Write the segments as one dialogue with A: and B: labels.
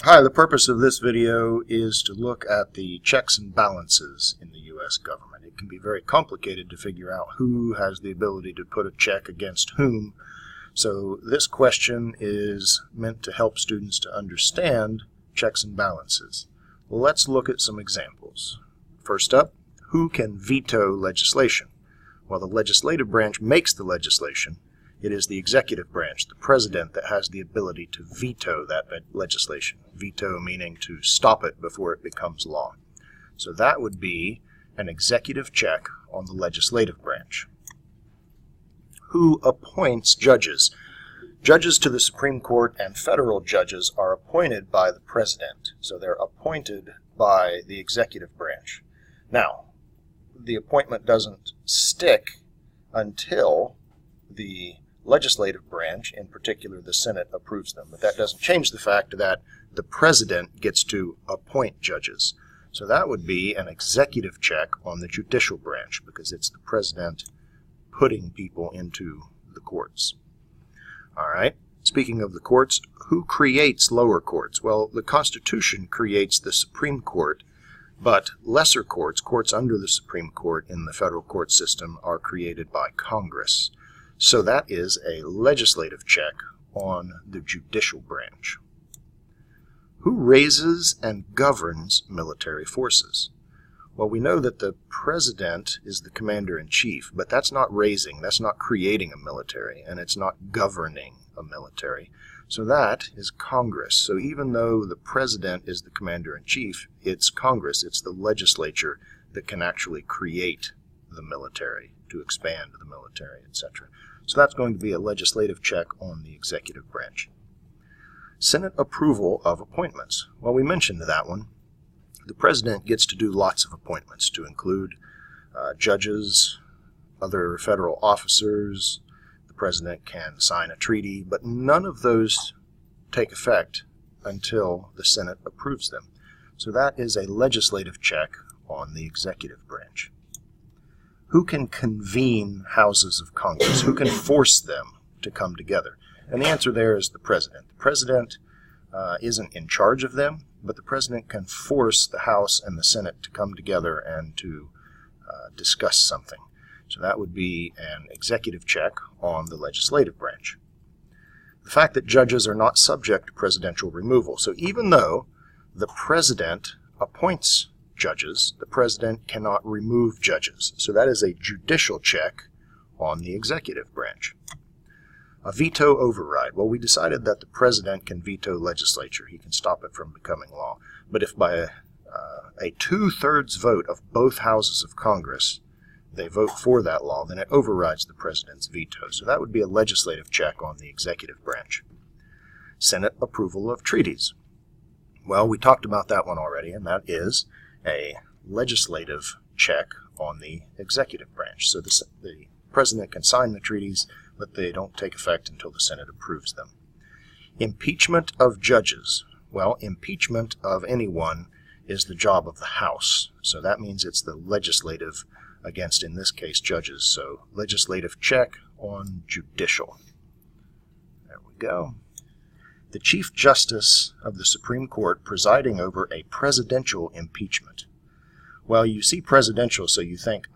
A: Hi, the purpose of this video is to look at the checks and balances in the U.S. government. It can be very complicated to figure out who has the ability to put a check against whom. So this question is meant to help students to understand checks and balances. Well, let's look at some examples. First up, who can veto legislation? Well, the legislative branch makes the legislation. It is the executive branch, the president, that has the ability to veto that legislation. Veto meaning to stop it before it becomes law. So that would be an executive check on the legislative branch. Who appoints judges? Judges to the Supreme Court and federal judges are appointed by the president. So they're appointed by the executive branch. Now, the appointment doesn't stick until the legislative branch, in particular the Senate, approves them. But that doesn't change the fact that the president gets to appoint judges. So that would be an executive check on the judicial branch because it's the president putting people into the courts. All right. Speaking of the courts, who creates lower courts? Well, the Constitution creates the Supreme Court, but lesser courts, courts under the Supreme Court in the federal court system, are created by Congress. So that is a legislative check on the judicial branch. Who raises and governs military forces? Well, we know that the president is the commander-in-chief, but that's not raising, that's not creating a military, and it's not governing a military. So that is Congress. So even though the president is the commander-in-chief, it's Congress, it's the legislature that can actually create the military, to expand the military, etc. So that's going to be a legislative check on the executive branch. Senate approval of appointments. Well, we mentioned that one. The president gets to do lots of appointments to include judges, other federal officers. The president can sign a treaty, but none of those take effect until the Senate approves them. So that is a legislative check on the executive branch. Who can convene houses of Congress? Who can force them to come together? And the answer there is the president. The president isn't in charge of them, but the president can force the House and the Senate to come together and to discuss something. So that would be an executive check on the legislative branch. The fact that judges are not subject to presidential removal. So even though the president appoints judges, the president cannot remove judges. So that is a judicial check on the executive branch. A veto override. Well, we decided that the president can veto legislature. He can stop it from becoming law. But if by a two-thirds vote of both houses of Congress they vote for that law, then it overrides the president's veto. So that would be a legislative check on the executive branch. Senate approval of treaties. Well, we talked about that one already, and that is a legislative check on the executive branch. So the president can sign the treaties, but they don't take effect until the Senate approves them. Impeachment of judges. Well, impeachment of anyone is the job of the House. So that means it's the legislative against, in this case, judges. So legislative check on judicial. There we go. The Chief Justice of the Supreme Court presiding over a presidential impeachment. Well, you see presidential, so you think,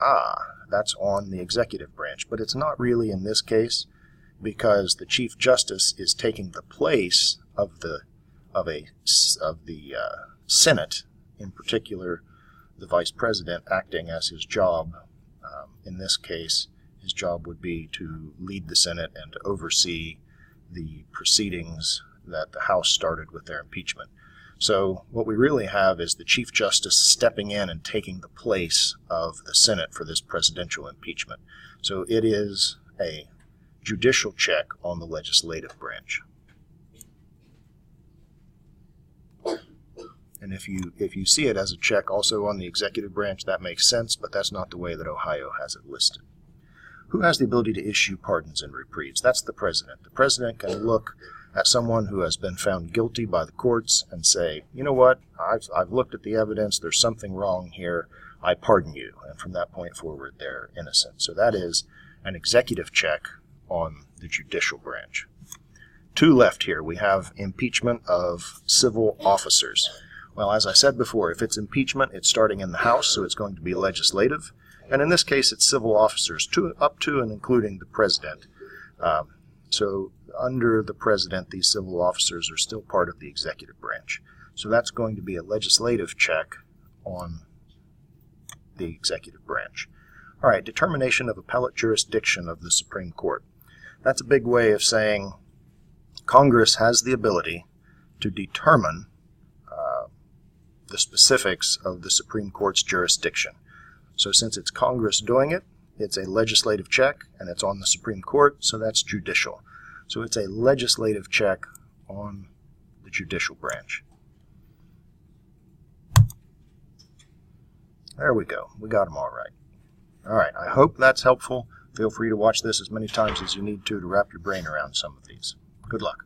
A: that's on the executive branch, but it's not really in this case because the Chief Justice is taking the place of the Senate, in particular the Vice President acting as his job. In this case, his job would be to lead the Senate and to oversee the proceedings that the House started with their impeachment. So what we really have is the Chief Justice stepping in and taking the place of the Senate for this presidential impeachment. So it is a judicial check on the legislative branch. And if you see it as a check also on the executive branch, that makes sense, but that's not the way that Ohio has it listed. Who has the ability to issue pardons and reprieves? That's the president. The president can look at someone who has been found guilty by the courts and say, you know what, I've looked at the evidence, there's something wrong here, I pardon you. And from that point forward, they're innocent. So that is an executive check on the judicial branch. two left here. We have impeachment of civil officers. Well, as I said before, if it's impeachment, it's starting in the House, so it's going to be legislative. And in this case, it's civil officers, up to and including the president. So under the president, these civil officers are still part of the executive branch. So that's going to be a legislative check on the executive branch. All right, determination of appellate jurisdiction of the Supreme Court. That's a big way of saying Congress has the ability to determine the specifics of the Supreme Court's jurisdiction. So since it's Congress doing it, it's a legislative check, and it's on the Supreme Court, so that's judicial. So it's a legislative check on the judicial branch. There we go. We got them all right. All right, I hope that's helpful. Feel free to watch this as many times as you need to wrap your brain around some of these. Good luck.